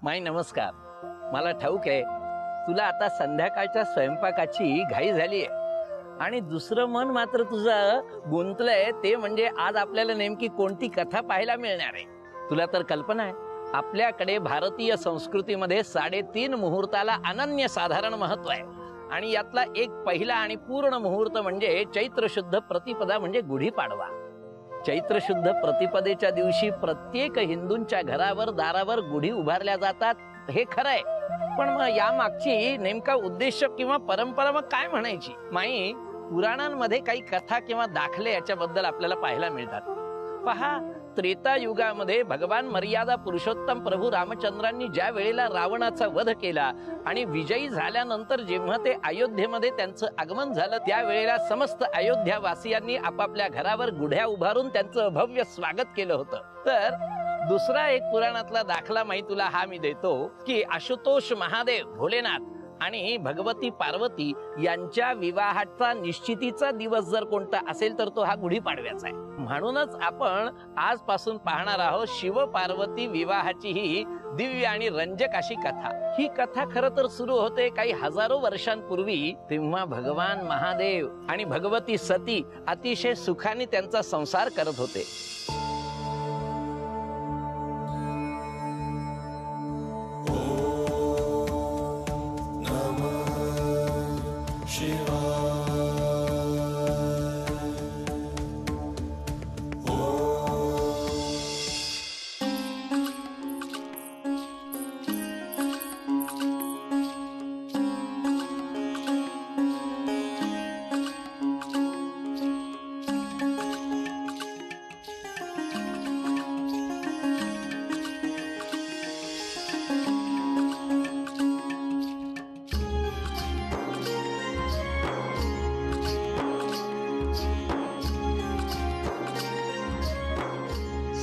माई नमस्कार. मला ठाऊक आहे तुला आता संध्याकाळच्या स्वयंपाकाची घाई झालीये आणि दुसरं मन मात्र तुझं गुंतलंय ते म्हणजे आज आपल्याला नेमकी कोणती कथा पाहायला मिळणार आहे. तुला तर कल्पना आहे आपल्याकडे भारतीय संस्कृतीमध्ये 3.5 मुहूर्ताला अनन्य साधारण महत्व आहे आणि यातला एक पहिला आणि पूर्ण मुहूर्त म्हणजे चैत्र शुद्ध प्रतिपदा म्हणजे गुढीपाडवा. चैत्र शुद्ध प्रतिपदेच्या दिवशी प्रत्येक हिंदूंच्या घरावर दारावर गुढी उभारल्या जातात हे खरंय, पण मग या मागची नेमका उद्देश किंवा परंपरा मग काय म्हणायची. माई, पुराणांमध्ये काही कथा किंवा दाखले याच्याबद्दल आपल्याला पाहायला मिळतात. पहा, त्रेता युगामध्ये भगवान मर्यादा पुरुषोत्तम प्रभू रामचंद्रांनी ज्या वेळेला रावणाचा वध केला आणि विजयी झाल्यानंतर जेव्हा ते अयोध्येमध्ये त्यांचं आगमन झालं त्यावेळेला समस्त अयोध्या वासियांनी आपापल्या घरावर गुढ्या उभारून त्यांचं भव्य स्वागत केलं होतं. तर दुसरा एक पुराणातला दाखला माही तुला हा मी देतो की आशुतोष महादेव भोलेनाथ आणि भगवती पार्वती यांच्या विवाहाचा निश्चितीचा दिवस जर कोणता असेल तर तो हा गुढीपाडव्याचा आहे. म्हणूनच आपण आजपासून पाहणार आहोत शिव पार्वती विवाहाची ही दिव्य आणि रंजक अशी कथा. ही कथा खरं तर सुरू होते काही हजारो वर्षांपूर्वी. तेव्हा भगवान महादेव आणि भगवती सती अतिशय सुखाने त्यांचा संसार करत होते.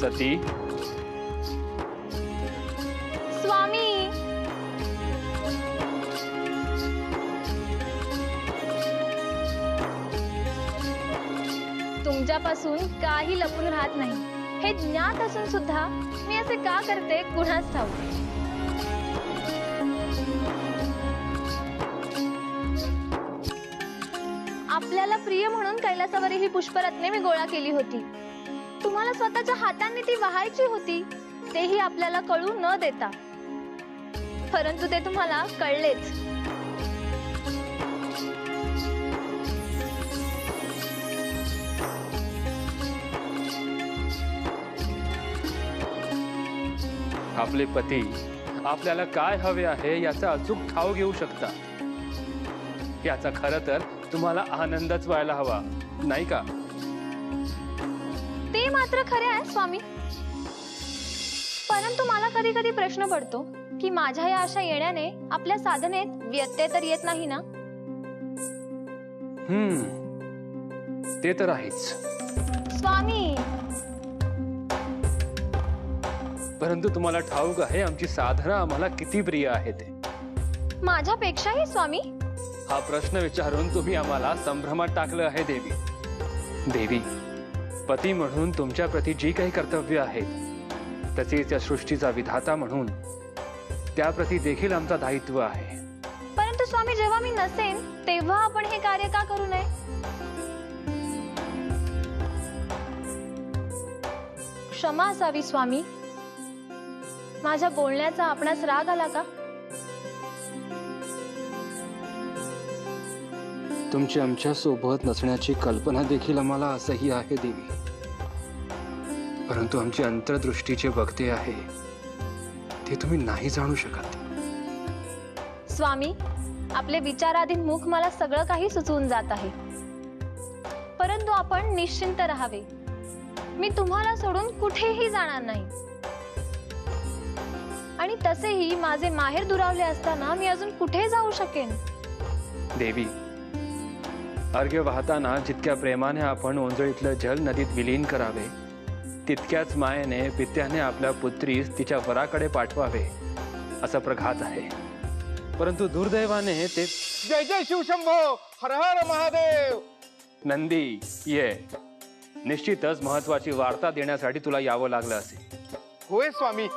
सती, स्वामी, तुमच्यापासून काही लपून राहत नाही हे ज्ञात असून सुद्धा मी असे का करते कुणास ठाऊक. आपल्याला प्रिय म्हणून कैलासावर ही पुष्परत्ने मी गोळा केली होती. तुम्हाला स्वतःच्या हातांनी ती वाहायची होती, तेही आपल्याला कळू न देता. परंतु ते तुम्हाला कळलेच. आपले पती आपल्याला काय हवे आहे याचा अचूक ठाव घेऊ शकता. याचा खरं तर तुम्हाला आनंदच व्हायला हवा, नाही का? ते मात्र खरे आहे स्वामी, परंतु मला कधी कधी प्रश्न पडतो की माझ्या या आशा येण्याने आपल्या साधनेत व्यत्यय तर येत नाही ना. ते तर आहेच स्वामी. परंतु तुम्हाला ठाऊक आहे आमची साधना आम्हाला किती प्रिय आहे ते. माझ्यापेक्षाही स्वामी. हा प्रश्न विचारून तुम्ही आम्हाला संभ्रमात टाकलं आहे देवी. देवी, पती म्हणून तुमच्या प्रती जी काही कर्तव्य आहेत तसेच त्या सृष्टीचा विधाता म्हणून त्याप्रती देखील आमचा दायित्व आहे. परंतु स्वामी, जेव्हा मी नसेन तेव्हा आपण हे कार्य का करू नये. क्षमा असावी स्वामी. माझ्या बोलण्याचा आपणास राग आला का? तुमची आमच्या सोबत नसण्याची कल्पना देखील आम्हाला असह्य आहे देवी. परंतु आमची अंतर्दृष्टी जे बघते आहे ते तुम्ही नाही जाणू शकत. स्वामी, आपले विचाराधीन मुख मला सगळं काही सुचवून जात आहे, परंतु आपण निश्चिंत राहावे. मी तुम्हाला सोडून कुठेही जाणार नाही आणि तसेही माझे माहेर दुरावले असताना मी अजून कुठे जाऊ शकेन. देवी, अर्घ्य वाहताना जितक्या प्रेमाने आपण ओंजळीतलं जल नदीत विलीन करावे तितक्याच मायेने पित्याने आपल्या पुत्रीस तिच्या वराकडे पाठवावे असा प्रघात आहे. परंतु दुर्दैवाने ते. जय जय शिवशंभो, हर हर महादेव. नंदी, ये. निश्चितच महत्वाची वार्ता देण्यासाठी तुला यावं लागलं असेल. होय स्वामी,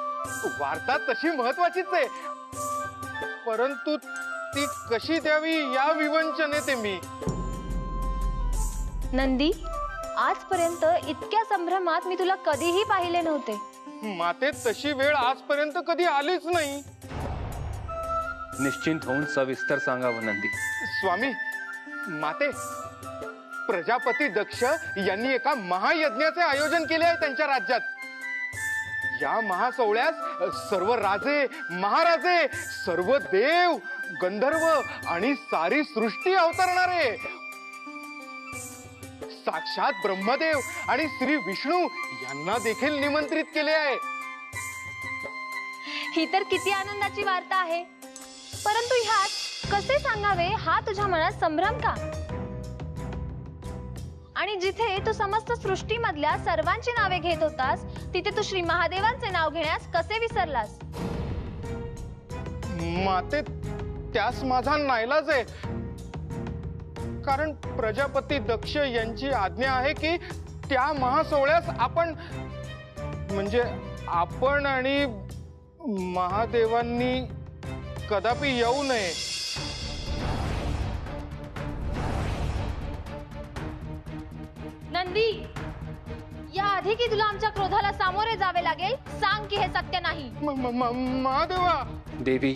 वार्ता तशी महत्वाचीच आहे, परंतु ती कशी द्यावी या विवंचनेत मी. नंदी, आजपर्यंत इतक्या संभ्रमात मी तुला कधीही पाहिले नव्हते. माते, तशी वेळ आजपर्यंत कधी आलीच नाही. निश्चिंत होऊन सविस्तर सांगावं नंदी. स्वामी, माते, प्रजापती दक्ष यांनी एका महायज्ञाचे आयोजन केले आहे त्यांच्या राज्यात. या महासोहळ्यास सर्व राजे, महाराजे, सर्व देव, गंधर्व आणि सारी सृष्टी अवतरणार आहे. साक्षात ब्रह्मदेव आणि श्री विष्णू यांना देखील निमंत्रित केले आहे. ही तर किती आनंदाची वार्ता आहे, परंतु ह्यात कसे सांगावे हा तुझ्या मनात संभ्रम का? आणि जिथे तू समस्त सृष्टीमधल्या सर्वांची नावे घेत होतास, तिथे तू श्री महादेवांचे नाव घेण्यास कसे विसरलास? माते, त्यास माझा नाईलाज आहे, कारण प्रजापती दक्ष यांची आज्ञा आहे की त्या महासोहळ्यास आपण आणि महादेवांनी कदापि येऊ नये. नंदी, या आधी की तुला आमच्या क्रोधाला सामोरे जावे लागेल, सांग की हे सत्य नाही. महादेवा. देवी,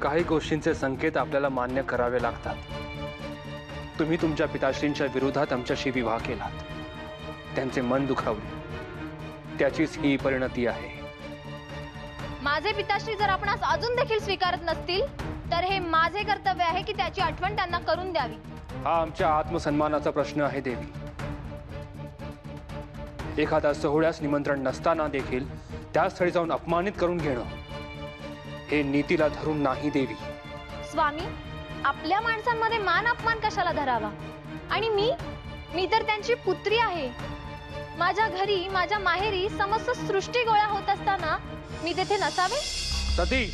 काही गोष्टींचे संकेत आपल्याला मान्य करावे लागतात. तुम्ही तुमच्या पिताश्रींच्या विरोधात आमच्याशी विवाह केलात, त्यांचे मन दुखावले, त्याचीच ही परिणती आहे. माझे पिताश्री जर आपणास अजून देखील स्वीकारत नसतील, तर हे माझे कर्तव्य आहे की त्याची आठवण त्यांना करून द्यावी. हा आमच्या आत्मसन्मानाचा प्रश्न आहे देवी. एखाद्या सोहळ्यास निमंत्रण नसताना देखील त्या स्थळी जाऊन अपमानित करून घेणं हे नीतीला धरून नाही देवी. स्वामी, आपल्या माणसांमध्ये मान अपमान कशाला धरावा? आणि मी तर त्यांची पुत्री आहे. माझ्या घरी, माझ्या माहेरी समस्त सृष्टी गोळा होत असताना मी तेथे नसावे? सती,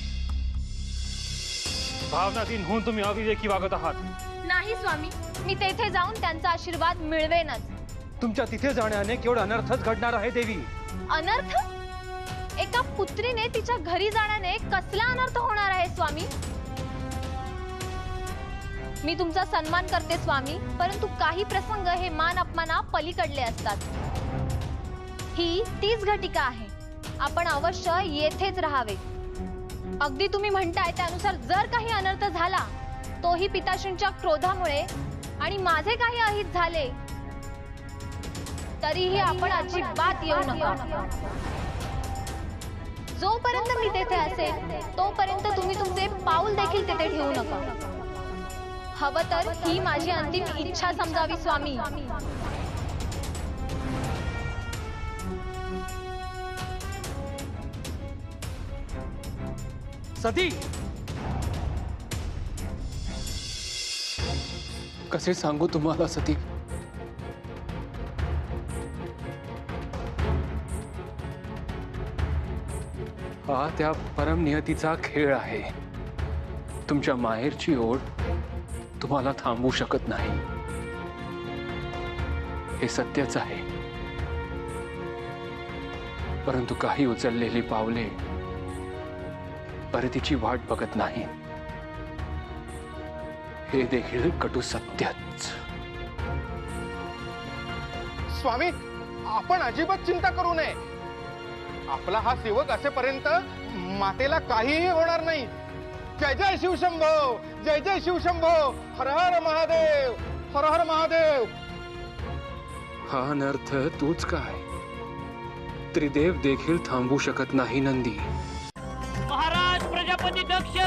भावनाधीन होऊन तुम्ही अविवेकी वागत आहात. नाही स्वामी, मी तेथे जाऊन त्यांचा आशीर्वाद मिळवेनच. तुमच्या तिथे जाण्याने केवळ अनर्थच घडणार आहे देवी. अनर्थ? एका पुत्रीने तिच्या घरी जाण्याने कसला अनर्थ होणार आहे स्वामी? मी तुमचा सन्मान करते स्वामी, परंतु काही प्रसंग हे मान अपमाना पलीकडले असतात. ही तीच घटिका आहे, आपण अवश्य येथेच राहावे. अगदी तुम्ही म्हणताय त्यानुसार जर काही अनर्थ झाला, तोही पिताश्रींच्या क्रोधामुळे, आणि माझे काही अहित झाले, तरीही आपण अजिबात येऊ नका. जोपर्यंत मी तेथे असेल, तोपर्यंत तुम्ही तुमचे पाऊल देखील तेथे ठेवू नका. हवं तर ही माझी अंतिम इच्छा समजावी स्वामी. सती, कसे सांगू तुम्हाला सती? हा त्या परमनियतीचा खेळ आहे. तुमच्या माहेरची ओढ तुम्हाला थांबवू शकत नाही, हे सत्यच आहे. परंतु काही उचललेली पावले परतीची वाट बघत नाही, हे देखील कटू सत्यच. स्वामी, आपण अजिबात चिंता करू नये. आपला हा सेवक असेपर्यंत मातेला काहीही होणार नाही. जय जय शिवशंभो, जय जय शिवशंभो, हर हर महादेव, हर हर महादेव. हा अनर्थ तूच काय, त्रिदेव देखील थांबवू शकत नाही नंदी. महाराज प्रजापती दक्ष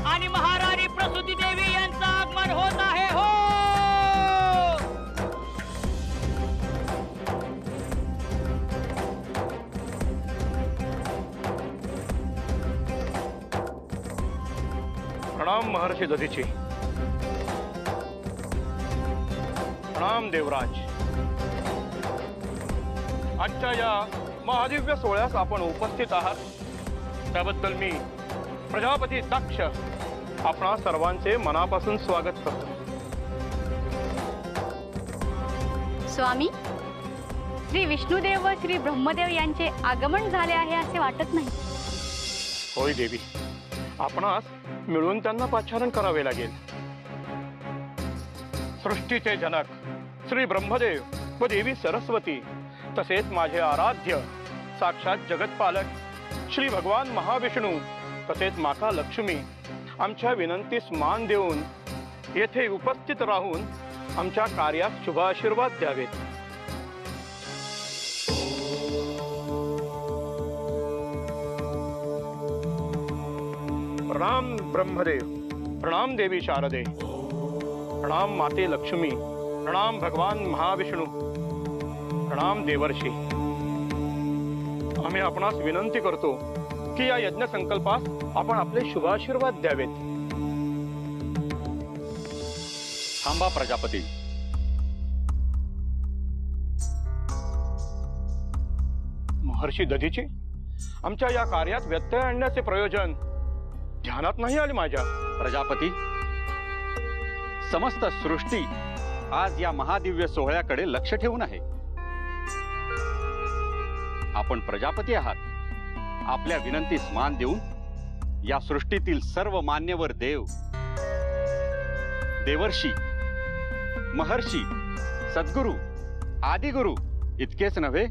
आणि महाराणी प्रसूती देवी यांचं आगमन होत आहे. हो, प्रणाम महर्षी दधीची. प्रणाम देवराज. आजच्या या महादिव्य सोहळ्यास आपण उपस्थित आहात, त्याबद्दल मी प्रजापती दक्ष आपणा सर्वांचे मनापासून स्वागत करतो. स्वामी, श्री विष्णुदेव व श्री ब्रह्मदेव यांचे आगमन झाले आहे असे वाटत नाही. होय देवी, आपणास मिळून त्यांना पाचारण करावे लागेल. सृष्टीचे जनक श्री ब्रह्मदेव व देवी सरस्वती, तसेच माझे आराध्य साक्षात जगतपालक श्री भगवान महाविष्णू, तसेच माता लक्ष्मी आमच्या विनंतीस मान देऊन येथे उपस्थित राहून आमच्या कार्यात शुभ आशीर्वाद द्यावेत. प्रणाम ब्रह्मदेव, प्रणाम देवी शारदे, प्रणाम माते लक्ष्मी, प्रणाम भगवान महाविष्णू, प्रणाम देवर्षी. आम्ही आपणास विनंती करतो की या यज्ञ संकल्पास आपण आपले शुभाशीर्वाद द्यावेत. थांबा प्रजापती. महर्षी दधीची आमच्या या कार्यात व्यत्यय आणण्याचे प्रयोजन ध्यानात नाही आले माझ्या. प्रजापती, समस्त सृष्टी आज या महादिव्य सोहळ्याकडे लक्ष ठेवून आहे. आपण प्रजापती आहात. आपल्या विनंतीस मान देऊन या सृष्टीतील सर्व मान्यवर देव, देवर्षी, महर्षी, सद्गुरू, आदिगुरु इतकेच नव्हे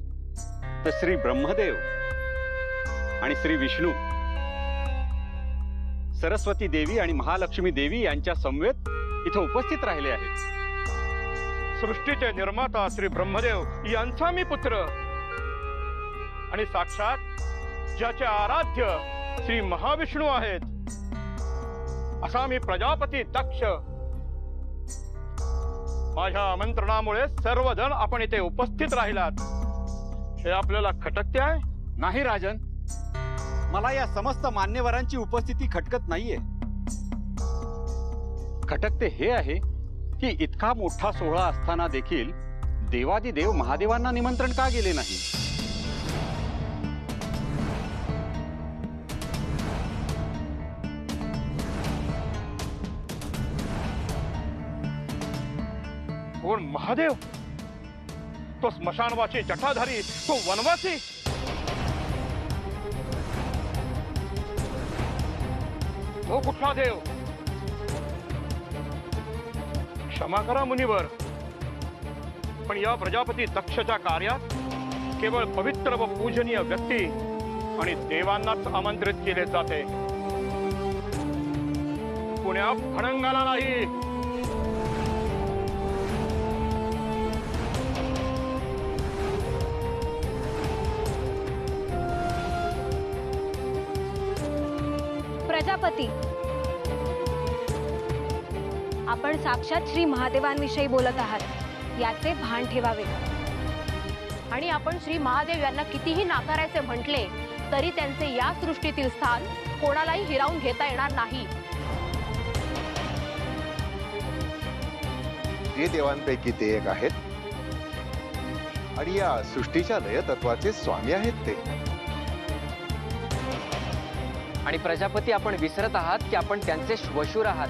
तर श्री ब्रह्मदेव आणि श्री विष्णू, सरस्वती देवी आणि महालक्ष्मी देवी यांच्या समवेत इथे उपस्थित राहिले आहेत. सृष्टीचे निर्माता श्री ब्रह्मदेव यांचा मी पुत्र आणि साक्षात ज्याचे आराध्य श्री महाविष्णू आहेत असा मी प्रजापती दक्ष. माझ्या आमंत्रणामुळे सर्वजण आपण इथे उपस्थित राहिलात. हे आपल्याला खटकते आहे? नाही राजन, मला या समस्त मान्यवरांची उपस्थिती खटकत नाहीये. खटकते हे आहे की इतका मोठा सोहळा असताना देखील देवादिदेव महादेवांना निमंत्रण का गेले नाही. कोण महादेव? तो स्मशानवासी जटाधारी, तो वनवासी. तो कुठला देव? क्षमा करा मुनिवर, पण या प्रजापती दक्षच्या कार्यात केवळ पवित्र व पूजनीय व्यक्ती आणि देवांनाच आमंत्रित केले जाते. कुण्या फणंगाला नाही. प्रजापती, आपण साक्षात श्री महादेवांविषयी बोलत आहात, याचे भान ठेवावे. आणि आपण श्री महादेव यांना कितीही नाकारायचे म्हटले तरी त्यांचे या सृष्टीतील स्थान कोणालाही हिरावून घेता येणार नाही. जे देवांपैकी ते एक आहेत आणि या सृष्टीच्या लय तत्वाचे स्वामी आहेत ते. आणि प्रजापती, आपण विसरत आहात की आपण त्यांचे श्वशूर आहात.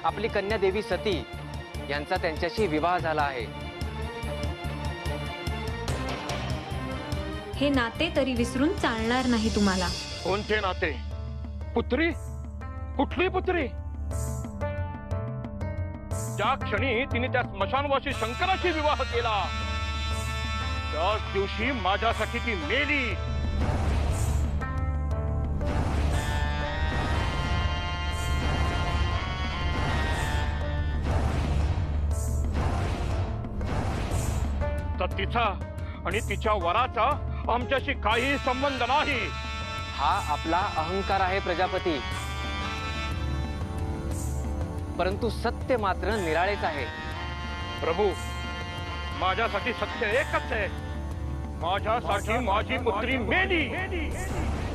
आपली कन्या देवी सती यांचा त्यांच्याशी विवाह झाला आहे. हे नाते तरी विसरून चालणार नाही तुम्हाला. कोणते नाते? पुत्री? कुठली पुत्री? ज्या क्षणी तिने त्या स्मशानवासी शंकराशी विवाह केला त्याच दिवशी माझ्यासाठी ती मेली. तर तिचा आणि तिच्या वराचा आमच्याशी काही संबंध नाही. हा आपला अहंकार आहे प्रजापती, परंतु सत्य मात्र निराळेच आहे. प्रभू, माझ्यासाठी सत्य एकच आहे. माझ्यासाठी माझी पुत्री मेली.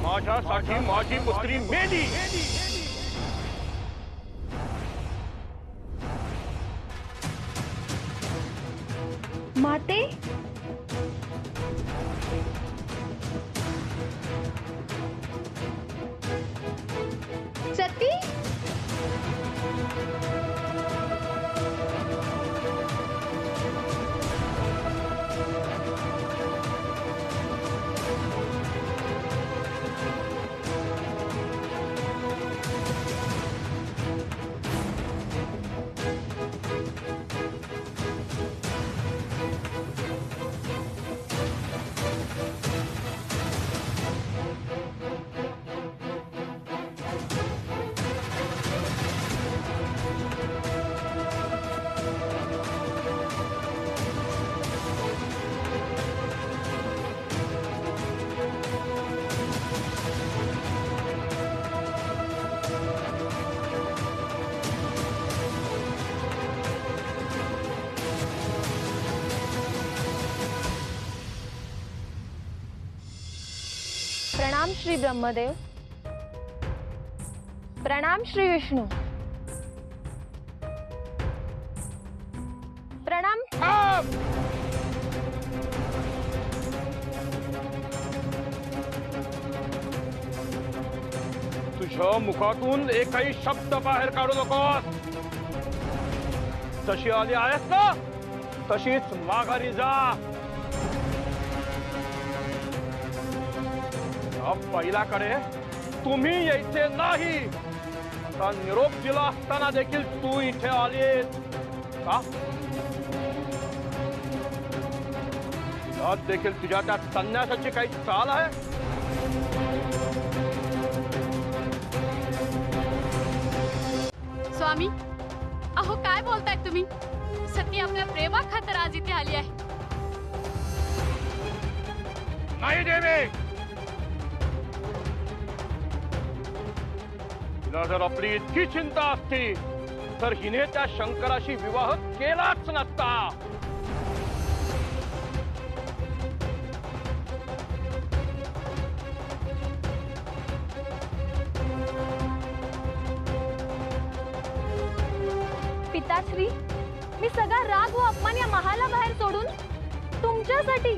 माझ्यासाठी माझी पुत्री मेली. माते, सती, श्री ब्रह्मदेव. प्रणाम श्री विष्णू. प्रणाम. तुझ्या मुखातून एकही शब्द बाहेर काढू नकोस. जशी आली आहेस ना तशीच माघारी जा. या पहिल्याकडे तुम्ही यायचे नाही. आता निरोप दिला असताना देखील तू इथे आलीस का? यात देखील तुझ्या त्या संन्यासाची काही चाल आहे? स्वामी, अहो काय बोलताय तुम्ही? सती आपल्या प्रेमा खातर आज इथे आली आहे. नाही देवी, तिला जर आपली इतकी चिंता असती तर हिने त्या शंकराशी विवाह केलाच नसता. पिताश्री, मी सगळा राग व अपमान या महाला बाहेर सोडून तुमच्यासाठी,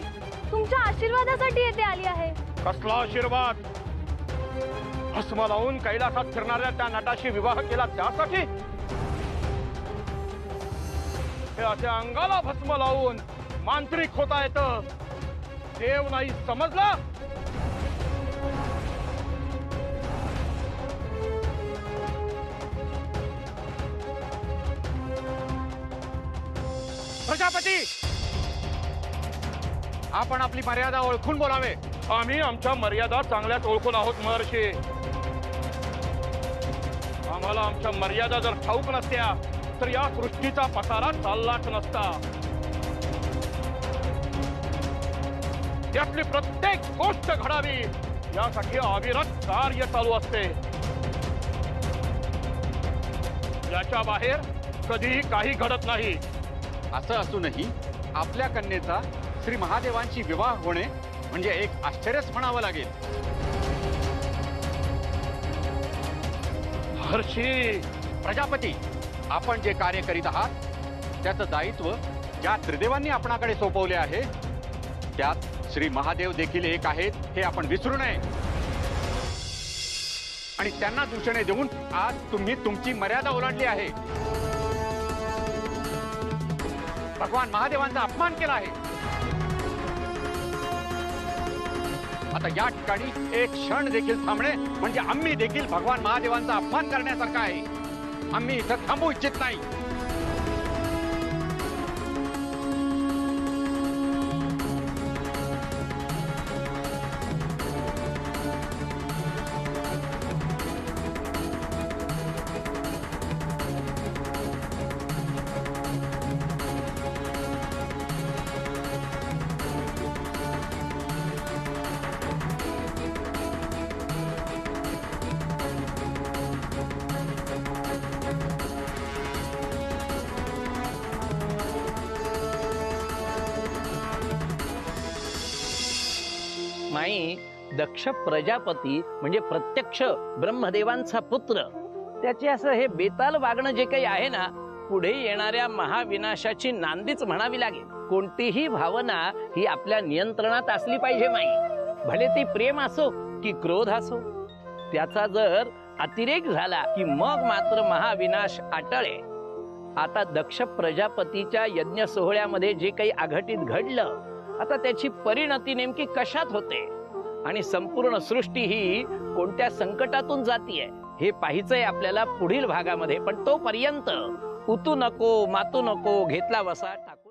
तुमच्या आशीर्वादासाठी येथे आली आहे. कसला आशीर्वाद? भस्म लावून कैलासात फिरणाऱ्या त्या नटाशी विवाह केला त्यासाठी? हे असे अंगाला भस्म लावून मांत्रिक होता येतं, देव नाही समजला? प्रजापती, आपण आपली मर्यादा ओळखून बोलावे. आम्ही आमच्या मर्यादा चांगल्याच ओळखून आहोत महर्षी. आम्हाला आमच्या मर्यादा जर ठाऊक नसत्या तर या सृष्टीचा पसारा चाललाच नसता. त्यातली प्रत्येक गोष्ट घडावी यासाठी अविरत कार्य चालू असते. याच्या बाहेर कधीही काही घडत नाही. असं असूनही आपल्या कन्येचा श्री महादेवांशी विवाह होणे म्हणजे एक आश्चर्यच म्हणावं लागेल. महर्षी, प्रजापती, आपण जे कार्य करीत आहात त्याचं दायित्व ज्या त्रिदेवांनी आपणाकडे सोपवले आहे त्यात श्री महादेव देखील एक आहेत हे आपण विसरू नये. आणि त्यांना दूषणे देऊन आज तुम्ही तुमची मर्यादा ओलांडली आहे. भगवान महादेवांचा अपमान केला आहे. आता या ठिकाणी एक क्षण देखील थांबणे म्हणजे आम्ही देखील भगवान महादेवांचा अपमान करण्यासारखा आहे. आम्ही इथं थांबू इच्छित नाही. माई, दक्ष प्रजापती म्हणजे प्रत्यक्ष ब्रह्मदेवांचा पुत्र. त्याचे असं हे बेताल वागणं जे काही आहे ना, पुढे येणाऱ्या महाविनाशाची नांदीच म्हणावी लागेल. कोणतीही भावना ही आपल्या नियंत्रणात असली पाहिजे माई. भले ती प्रेम असो की क्रोध असो. त्याचा जर अतिरेक झाला की मग मात्र महाविनाश अटळे. आता दक्ष प्रजापतीच्या यज्ञ सोहळ्यामध्ये जे काही अघटित घडलं, आता त्याची परिणती नेमकी कशात होते आणि संपूर्ण सृष्टी ही कोणत्या संकटातून जातीये हे पाहायचंय आपल्याला पुढील भागामध्ये. पण तोपर्यंत उतू नको, मातू नको, घेतला वसा टाकू.